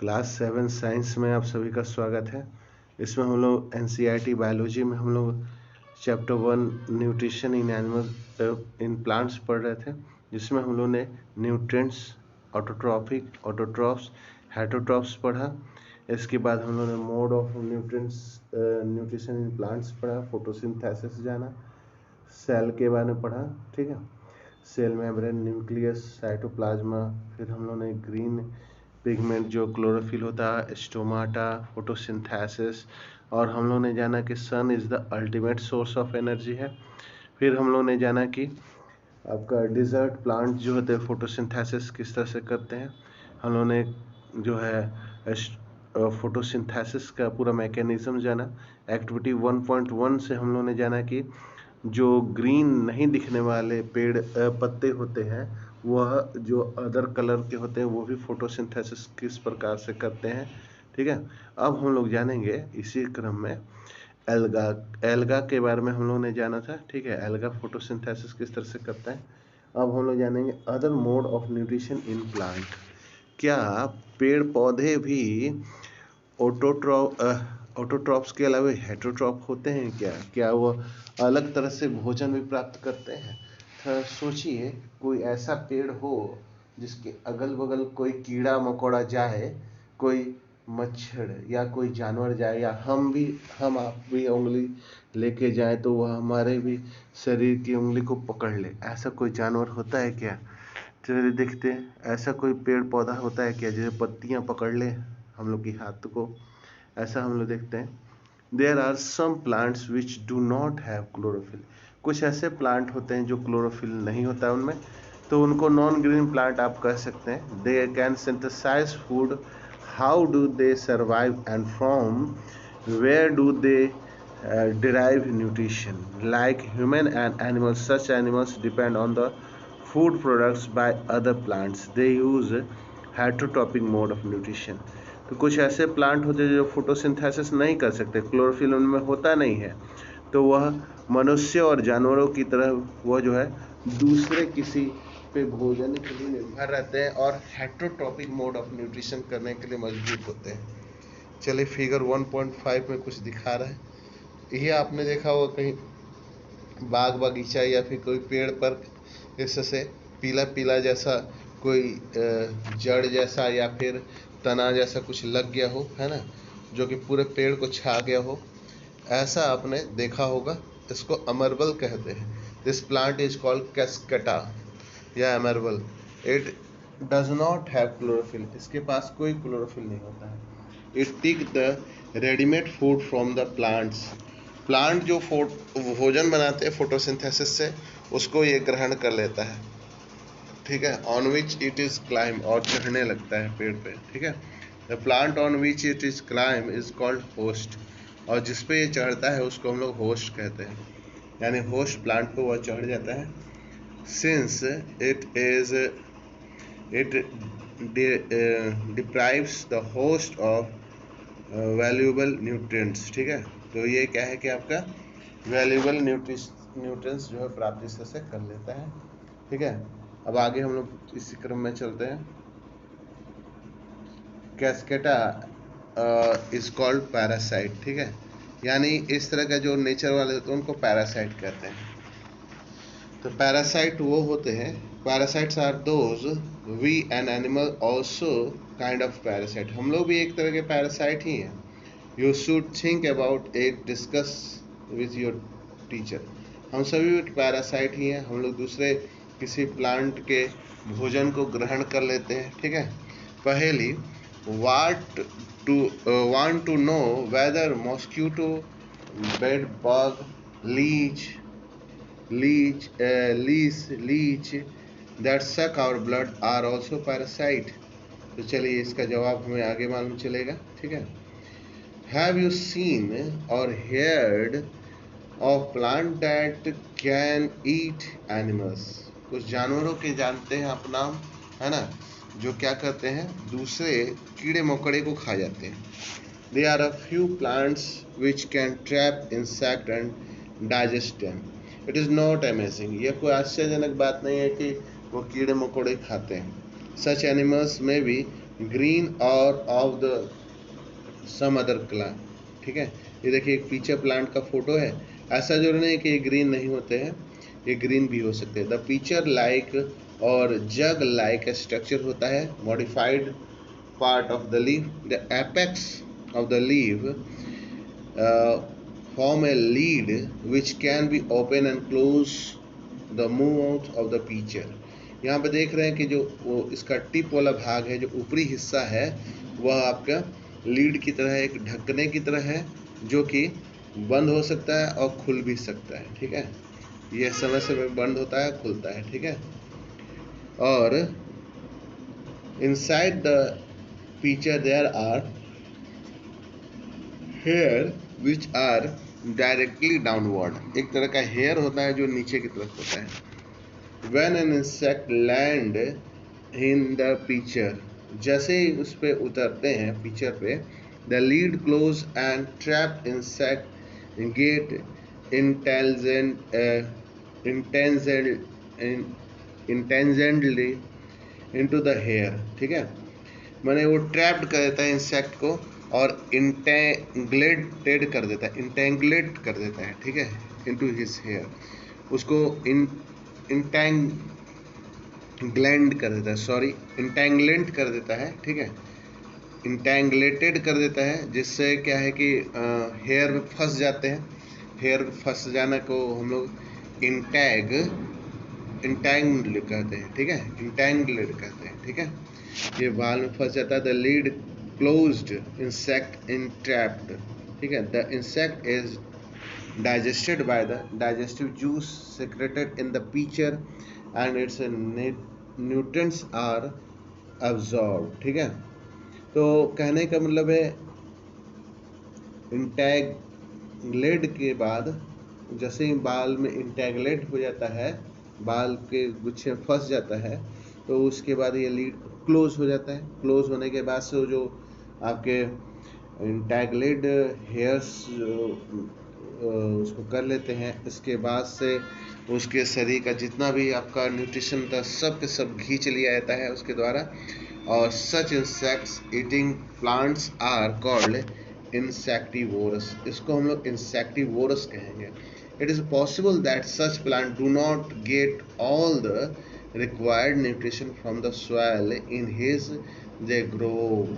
Class 7 science में आप सभी का स्वागत है। इसमें हम लोग एनसीईआरटी बायोलॉजी में हम लोग chapter 1 nutrition in animal in plants पढ़ रहे थे, जिसमें हम लोग ने न्यूट्रिएंट्स, ऑटोट्रॉफिक, ऑटोट्रॉफ्स, हेटरोट्रॉफ्स पढ़ा। इसके बाद हम लोग ने mode of nutrition in plants पढ़ा, फोटोसिंथेसिस जाना, सेल के बारे में पढ़ा। ठीक है, सेल मेम्ब्रेन, न्यूक्लियस, साइटोप्लाज्मा, फिर हम लोग ने ग्रीन पिगमेंट जो क्लोरोफिल होता है, स्टोमाटा, फोटोसिंथेसिस, और हम लोग ने जाना कि sun is the ultimate source of energy है। फिर हम लोग ने जाना कि आपका डिजर्ट प्लांट जो होते हैं फोटोसिंथेसिस किस तरह से करते हैं। हम लोग ने जो है फोटोसिंथेसिस का पूरा मैकेनिज्म जाना। एक्टिविटी 1.1 से हम लोग ने जाना कि जो ग्रीन नहीं दिखने वाले पेड़ पत्ते होते हैं, वह जो अदर कलर के होते हैं वो भी फोटोसिंथेसिस किस प्रकार से करते हैं। ठीक है, अब हम लोग जानेंगे इसी क्रम में एल्गा के बारे में हम लोग ने जाना था। ठीक है, एल्गा फोटोसिंथेसिस किस तरह से करता है। अब हम लोग जानेंगे other mode of nutrition in plant. क्या पेड़ पौधे भी ऑटोट्रॉफ्स के अलावा हेटरोट्रॉफ होते हैं? क्या वो अलग तरह से भोजन भी प्राप्त करते हैं? सोचिए, कोई ऐसा पेड़ हो जिसके अगल बगल कोई कीड़ा मकोड़ा जाए, कोई मच्छर या कोई जानवर जाए, या हम आप भी उंगली लेके जाए तो वह हमारे भी शरीर की उंगली को पकड़ ले। ऐसा कोई जानवर होता है क्या? चलिए देखते हैं, ऐसा कोई पेड़ पौधा होता है क्या जैसे पत्तियां पकड़ ले हम लोग की हाथ को? ऐसा हम लोग देखते हैं। There are some plants which do not have chlorophyll. कुछ ऐसे प्लांट होते हैं जो क्लोरोफिल नहीं होता है उनमें, तो उनको नॉन ग्रीन प्लांट आप कह सकते हैं। They can synthesize food. How do they survive and from where do they derive nutrition? Like human and animals, such animals depend on the food products by other plants. They use heterotrophic mode of nutrition. तो कुछ ऐसे plant होते हैं जो photosynthesis नहीं कर सकते, chlorophyll उनमें होता नहीं है, तो वह मनुष्य और जानवरों की तरह वह जो है दूसरे किसी पे भोजन के लिए निर्भर रहते हैं और हेटरोट्रॉपिक मोड ऑफ न्यूट्रिशन करने के लिए मजबूर होते हैं। चलिए फिगर 1.5 में कुछ दिखा रहा है। ये आपने देखा होगा कहीं बाग बगीचा या फिर कोई पेड़ पर इससे पीला पीला जैसा कोई जड़ जैसा या फिर तना जैसा कुछ लग गया हो, है ना, जो कि पूरे पेड़ को छा गया हो। ऐसा आपने देखा होगा। इसको अमरबल कहते हैं। This plant is called cuscuta या अमरबल। It does not have chlorophyll. इसके पास कोई क्लोरोफिल नहीं होता है। It take the readymade food from the plants. Plant जो भोजन बनाते हैं फोटोसिंथेसिस से, उसको ये ग्रहण कर लेता है। ठीक है, on which it is climb, और चढ़ने लगता है पेड़ पे। ठीक है, the plant on which it is climb is called host. और जिस पे ये चढ़ता है उसको हम लोग होस्ट कहते हैं, यानी होस्ट प्लांट पे वह चढ़ जाता है। Since it deprives the host of valuable nutrients. ठीक है, तो ये क्या है कि आपका वैल्यूएबल न्यूट्रिएंट्स जो है प्राप्त इस तरह से कर लेता है। ठीक है, अब आगे हम लोग इसी क्रम में चलते हैं। कैस्केटा इज कॉल्ड पैरासाइट। ठीक है, यानी इस तरह का जो नेचर वाले होते हैं उनको पैरासाइट कहते हैं। तो पैरासाइट वो होते हैं, parasites are those we an animal also kind of parasite. हम लोग भी एक तरह के पैरासाइट ही हैं। You should think about it, discuss with your teacher. हम सभी पैरासाइट ही हैं। हम लोग दूसरे किसी प्लांट के भोजन को ग्रहण कर लेते हैं। ठीक है, पहली want to know whether mosquito, bed bug, leech that suck our blood are also parasite. तो चलिए इसका जवाब हमें आगे मालूम चलेगा। ठीक है, हैव यू सीन और heard of plant that can eat animals? कुछ जानवरों के जानते हैं आप नाम, है ना, जो क्या करते हैं, दूसरे कीड़े मकोड़े को खा जाते हैं। They are a few plants which can trap insect and digest them. It is not amazing. यह कोई आश्चर्यजनक बात नहीं है कि वो कीड़े मकोड़े खाते हैं। सच एनिमल्स में be green or of the some other colour. ठीक है, ये देखिए एक पीछे प्लांट का फोटो है। ऐसा जरूरी नहीं कि ये ग्रीन नहीं होते हैं, ये ग्रीन भी हो सकते हैं। द पिक्चर लाइक और जग लाइक स्ट्रक्चर होता है। Modified part of the leaf, the apex of the leaf form a lead which can be open and close the move out of the pitcher। यहाँ पे देख रहे हैं कि जो वो इसका टिप वाला भाग है, जो ऊपरी हिस्सा है, वह आपका लीड की तरह एक ढकने की तरह है, जो कि बंद हो सकता है और खुल भी सकता है। ठीक है, यह समय समय बंद होता है, खुलता है। ठीक है, और inside the pitcher there are hair which are directly downward. एक तरह का हेयर होता है जो नीचे की तरफ होता है। When an insect land in the picture, जैसे ही उस पे उतरते हैं पिक्चर पे, the lid close and trap insect get intelligently into the hair. ठीक है, मैंने वो ट्रैप्ड कर देता है इंसेक्ट को और इंटेंग्लेटेड कर देता है, इंटेंगलेट कर देता है। ठीक है, इनटू हिज हेयर, उसको इंटेंग्लेंड कर देता है, सॉरी इंटेंगलेंट कर देता है। ठीक है, इंटेंगलेटेड कर देता है, जिससे क्या है कि हेयर में फंस जाते हैं। हेयर फंस जाना को हम लोग इंटैंग्ड कहते हैं। ठीक है, इंटैंगलेड कहते हैं। ठीक है, ये बाल में फंस जाता है। The lid closed, insect entrapped. ठीक है, the insect is digested by the digestive juice secreted in the pitcher and its nutrients are absorbed। ठीक है, तो कहने का मतलब है इंटैगलेट के बाद, जैसे ही बाल में इंटैगलेट हो जाता है, बाल के गुच्छे में फंस जाता है, तो उसके बाद ये लीड क्लोज हो जाता है। क्लोज होने के बाद से जो आपके इंटैगलेट हेयर्स उसको कर लेते हैं, इसके बाद से उसके शरीर का जितना भी आपका न्यूट्रिशन था सब के सब घींच लिया जाता है उसके द्वारा। और such insects eating plants are called insectivorous. इसको हम लोग इंसेक्टिवोरस कहेंगे। It is possible that such plant do not get all the required nutrition from the soil in his they grow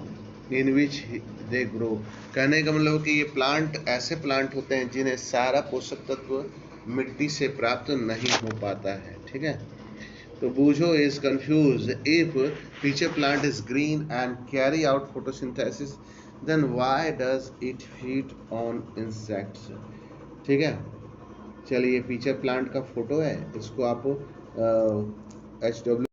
in which they grow. कहने का मतलब कि ये plant ऐसे प्लांट होते हैं जिन्हें सारा पोषक तत्व मिट्टी से प्राप्त नहीं हो पाता है। ठीक है, तो बूझो इज कंफ्यूज इफ पीछे plant is green and carry out photosynthesis, then why does it feed on insects. ठीक है, चलिए पीछे प्लांट का फोटो है, इसको आप HW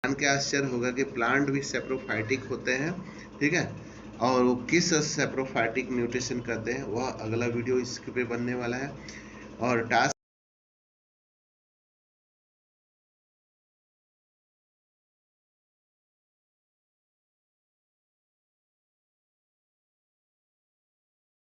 जान के आश्चर्य होगा कि प्लांट भी सेप्रोफाइटिक होते हैं। ठीक है, और वो किस सेप्रोफाइटिक न्यूट्रिशन करते हैं वह अगला वीडियो इसके पे बनने वाला है। और टास्क